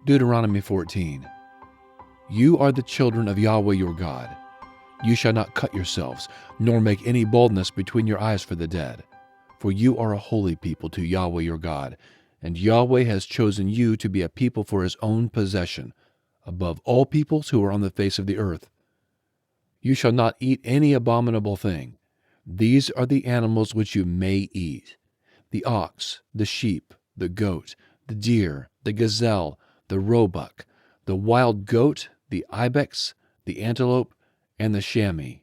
Deuteronomy 14. You are the children of Yahweh your God. You shall not cut yourselves, nor make any baldness between your eyes for the dead. For you are a holy people to Yahweh your God, and Yahweh has chosen you to be a people for his own possession, above all peoples who are on the face of the earth. You shall not eat any abominable thing. These are the animals which you may eat: the ox, the sheep, the goat, the deer, the gazelle, the roebuck, the wild goat, the ibex, the antelope, and the chamois.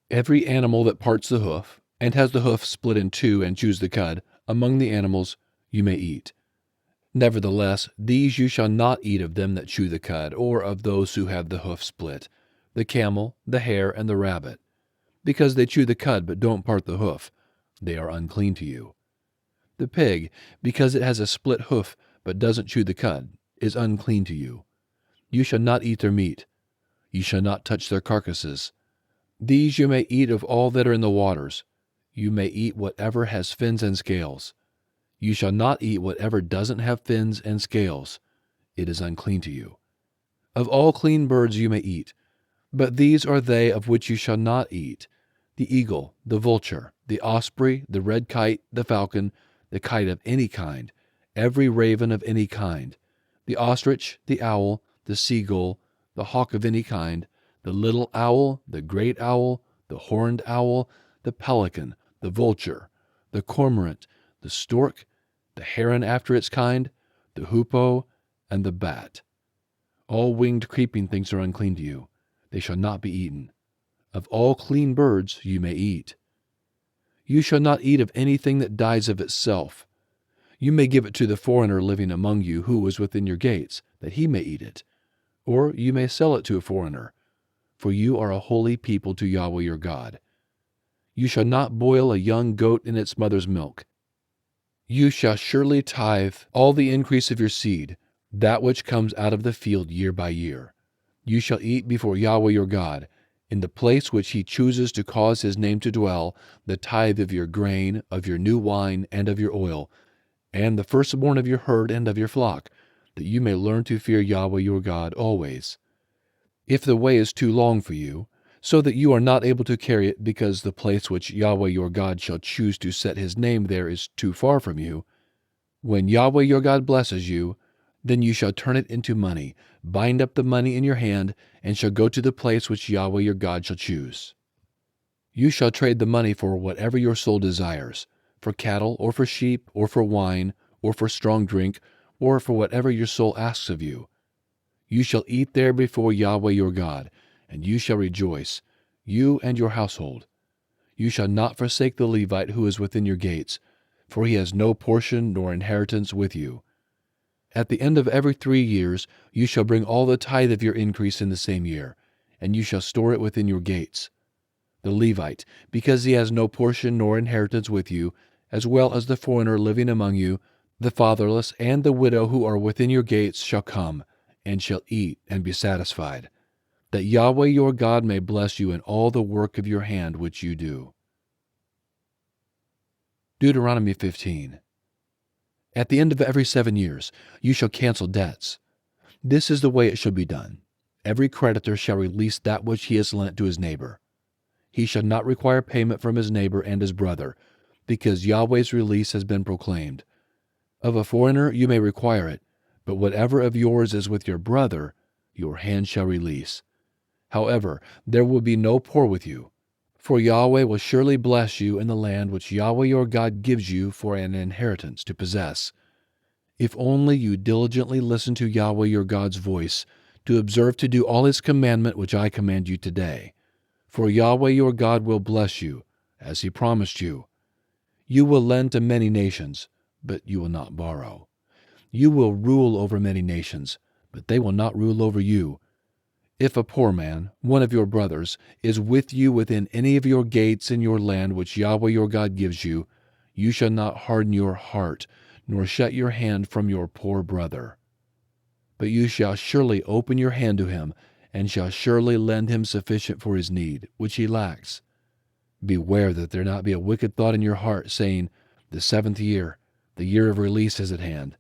Every animal that parts the hoof, and has the hoof split in two and chews the cud, among the animals you may eat. Nevertheless, these you shall not eat of them that chew the cud, or of those who have the hoof split, the camel, the hare, and the rabbit. Because they chew the cud but don't part the hoof, they are unclean to you. The pig, because it has a split hoof but doesn't chew the cud, is unclean to you. You shall not eat their meat. You shall not touch their carcasses. These you may eat of all that are in the waters. You may eat whatever has fins and scales. You shall not eat whatever doesn't have fins and scales. It is unclean to you. Of all clean birds you may eat, but these are they of which you shall not eat: the eagle, the vulture, the osprey, the red kite, the falcon, the kite of any kind, every raven of any kind, the ostrich, the owl, the seagull, the hawk of any kind, the little owl, the great owl, the horned owl, the pelican, the vulture, the cormorant, the stork, the heron after its kind, the hoopoe, and the bat. All winged creeping things are unclean to you. They shall not be eaten. Of all clean birds you may eat. You shall not eat of anything that dies of itself. You may give it to the foreigner living among you who is within your gates, that he may eat it. Or you may sell it to a foreigner, for you are a holy people to Yahweh your God. You shall not boil a young goat in its mother's milk. You shall surely tithe all the increase of your seed, that which comes out of the field year by year. You shall eat before Yahweh your God, in the place which he chooses to cause his name to dwell, the tithe of your grain, of your new wine, and of your oil, and the firstborn of your herd and of your flock, that you may learn to fear Yahweh your God always. If the way is too long for you, so that you are not able to carry it because the place which Yahweh your God shall choose to set his name there is too far from you, when Yahweh your God blesses you, then you shall turn it into money, bind up the money in your hand, and shall go to the place which Yahweh your God shall choose. You shall trade the money for whatever your soul desires, for cattle, or for sheep, or for wine, or for strong drink, or for whatever your soul asks of you. You shall eat there before Yahweh your God, and you shall rejoice, you and your household. You shall not forsake the Levite who is within your gates, for he has no portion nor inheritance with you. At the end of every 3 years you shall bring all the tithe of your increase in the same year, and you shall store it within your gates. The Levite, because he has no portion nor inheritance with you, as well as the foreigner living among you, the fatherless and the widow who are within your gates shall come, and shall eat and be satisfied, that Yahweh your God may bless you in all the work of your hand which you do. Deuteronomy 15. At the end of every 7 years you shall cancel debts. This is the way it shall be done. Every creditor shall release that which he has lent to his neighbor. He shall not require payment from his neighbor and his brother, because Yahweh's release has been proclaimed. Of a foreigner you may require it, but whatever of yours is with your brother, your hand shall release. However, there will be no poor with you, for Yahweh will surely bless you in the land which Yahweh your God gives you for an inheritance to possess. If only you diligently listen to Yahweh your God's voice, to observe to do all his commandment which I command you today. For Yahweh your God will bless you, as he promised you. You will lend to many nations, but you will not borrow. You will rule over many nations, but they will not rule over you. If a poor man, one of your brothers, is with you within any of your gates in your land which Yahweh your God gives you, you shall not harden your heart, nor shut your hand from your poor brother. But you shall surely open your hand to him, and shall surely lend him sufficient for his need, which he lacks. Beware that there not be a wicked thought in your heart, saying, The 7th year, the year of release, is at hand,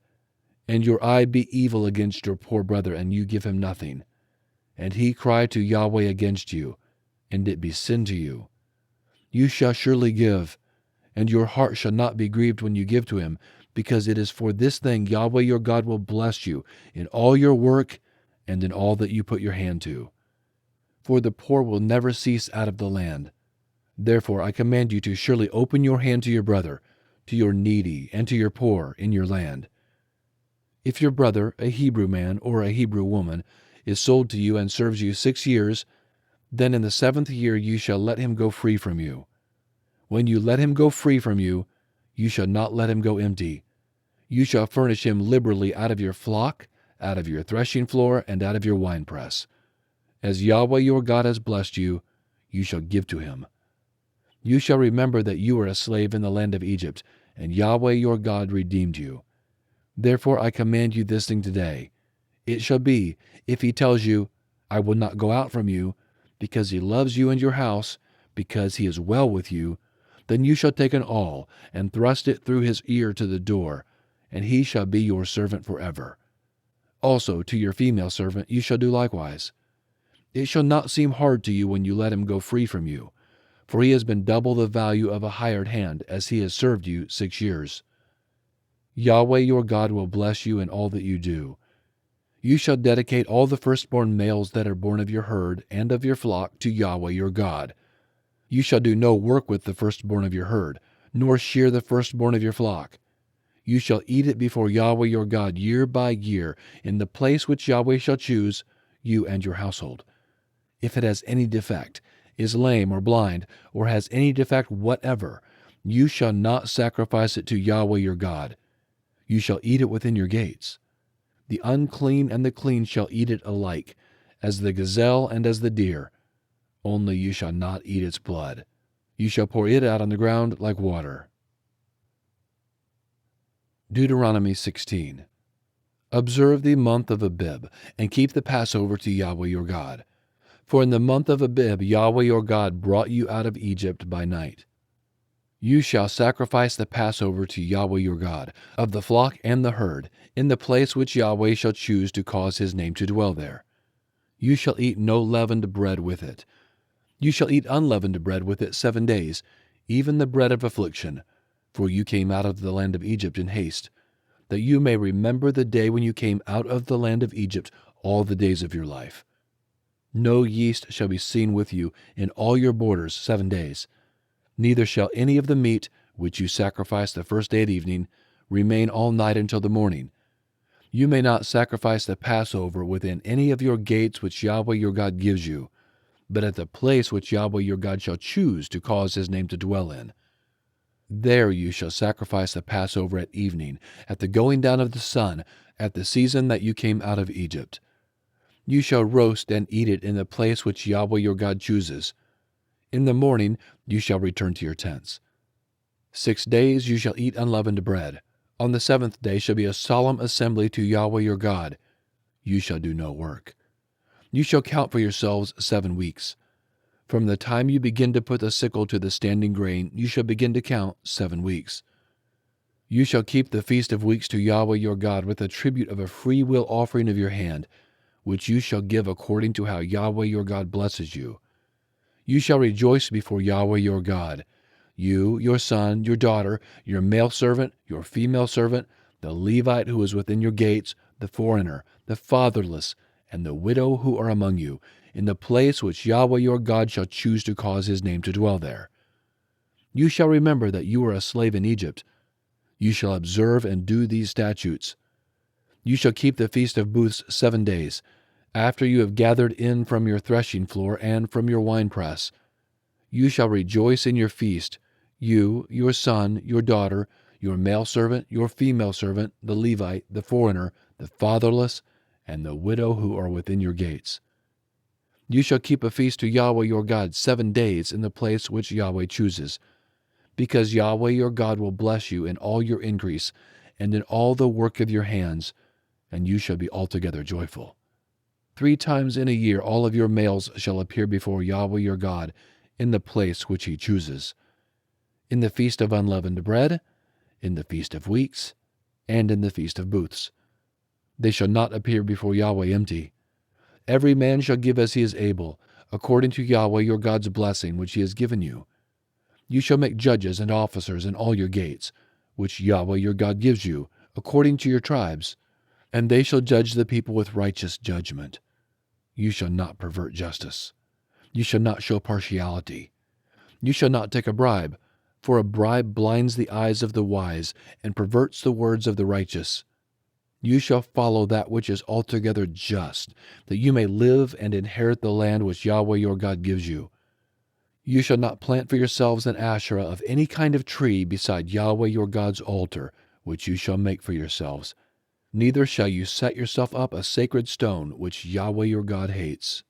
and your eye be evil against your poor brother, and you give him nothing, and he cry to Yahweh against you, and it be sin to you, you shall surely give, and your heart shall not be grieved when you give to him, because it is for this thing Yahweh your God will bless you in all your work and in all that you put your hand to. For the poor will never cease out of the land. Therefore I command you to surely open your hand to your brother, to your needy, and to your poor in your land. If your brother, a Hebrew man or a Hebrew woman, is sold to you and serves you 6 years, then in the 7th year you shall let him go free from you. When you let him go free from you, you shall not let him go empty. You shall furnish him liberally out of your flock, out of your threshing floor, and out of your winepress. As Yahweh your God has blessed you, you shall give to him. You shall remember that you were a slave in the land of Egypt, and Yahweh your God redeemed you. Therefore I command you this thing today. It shall be, if he tells you, I will not go out from you, because he loves you and your house, because he is well with you, then you shall take an awl, and thrust it through his ear to the door, and he shall be your servant forever. Also to your female servant you shall do likewise. It shall not seem hard to you when you let him go free from you, for he has been double the value of a hired hand, as he has served you 6 years. Yahweh your God will bless you in all that you do. You shall dedicate all the firstborn males that are born of your herd and of your flock to Yahweh your God. You shall do no work with the firstborn of your herd, nor shear the firstborn of your flock. You shall eat it before Yahweh your God year by year, in the place which Yahweh shall choose, you and your household. If it has any defect, is lame or blind, or has any defect whatever, you shall not sacrifice it to Yahweh your God. You shall eat it within your gates. The unclean and the clean shall eat it alike, as the gazelle and as the deer. Only you shall not eat its blood. You shall pour it out on the ground like water. Deuteronomy 16. Observe the month of Abib, and keep the Passover to Yahweh your God. For in the month of Abib Yahweh your God brought you out of Egypt by night. You shall sacrifice the Passover to Yahweh your God, of the flock and the herd, in the place which Yahweh shall choose to cause his name to dwell there. You shall eat no leavened bread with it. You shall eat unleavened bread with it 7 days, even the bread of affliction, for you came out of the land of Egypt in haste, that you may remember the day when you came out of the land of Egypt all the days of your life. No yeast shall be seen with you in all your borders 7 days. Neither shall any of the meat, which you sacrifice the first day at evening, remain all night until the morning. You may not sacrifice the Passover within any of your gates which Yahweh your God gives you, but at the place which Yahweh your God shall choose to cause his name to dwell in. There you shall sacrifice the Passover at evening, at the going down of the sun, at the season that you came out of Egypt. You shall roast and eat it in the place which Yahweh your God chooses. In the morning you shall return to your tents. 6 days you shall eat unleavened bread. On the 7th day shall be a solemn assembly to Yahweh your God. You shall do no work. You shall count for yourselves 7 weeks. From the time you begin to put the sickle to the standing grain, you shall begin to count 7 weeks. You shall keep the feast of weeks to Yahweh your God with a tribute of a free will offering of your hand, which you shall give according to how Yahweh your God blesses you. You shall rejoice before Yahweh your God, you, your son, your daughter, your male servant, your female servant, the Levite who is within your gates, the foreigner, the fatherless, and the widow who are among you, in the place which Yahweh your God shall choose to cause his name to dwell there. You shall remember that you were a slave in Egypt. You shall observe and do these statutes. You shall keep the Feast of Booths 7 days, after you have gathered in from your threshing floor and from your winepress. You shall rejoice in your feast, you, your son, your daughter, your male servant, your female servant, the Levite, the foreigner, the fatherless, and the widow who are within your gates. You shall keep a feast to Yahweh your God 7 days in the place which Yahweh chooses, because Yahweh your God will bless you in all your increase and in all the work of your hands, and you shall be altogether joyful. 3 times in a year all of your males shall appear before Yahweh your God in the place which he chooses, in the feast of unleavened bread, in the feast of weeks, and in the feast of booths. They shall not appear before Yahweh empty. Every man shall give as he is able, according to Yahweh your God's blessing which he has given you. You shall make judges and officers in all your gates, which Yahweh your God gives you, according to your tribes, and they shall judge the people with righteous judgment. You shall not pervert justice. You shall not show partiality. You shall not take a bribe, for a bribe blinds the eyes of the wise and perverts the words of the righteous. You shall follow that which is altogether just, that you may live and inherit the land which Yahweh your God gives you. You shall not plant for yourselves an Asherah of any kind of tree beside Yahweh your God's altar, which you shall make for yourselves. Neither shall you set yourself up a sacred stone, which Yahweh your God hates.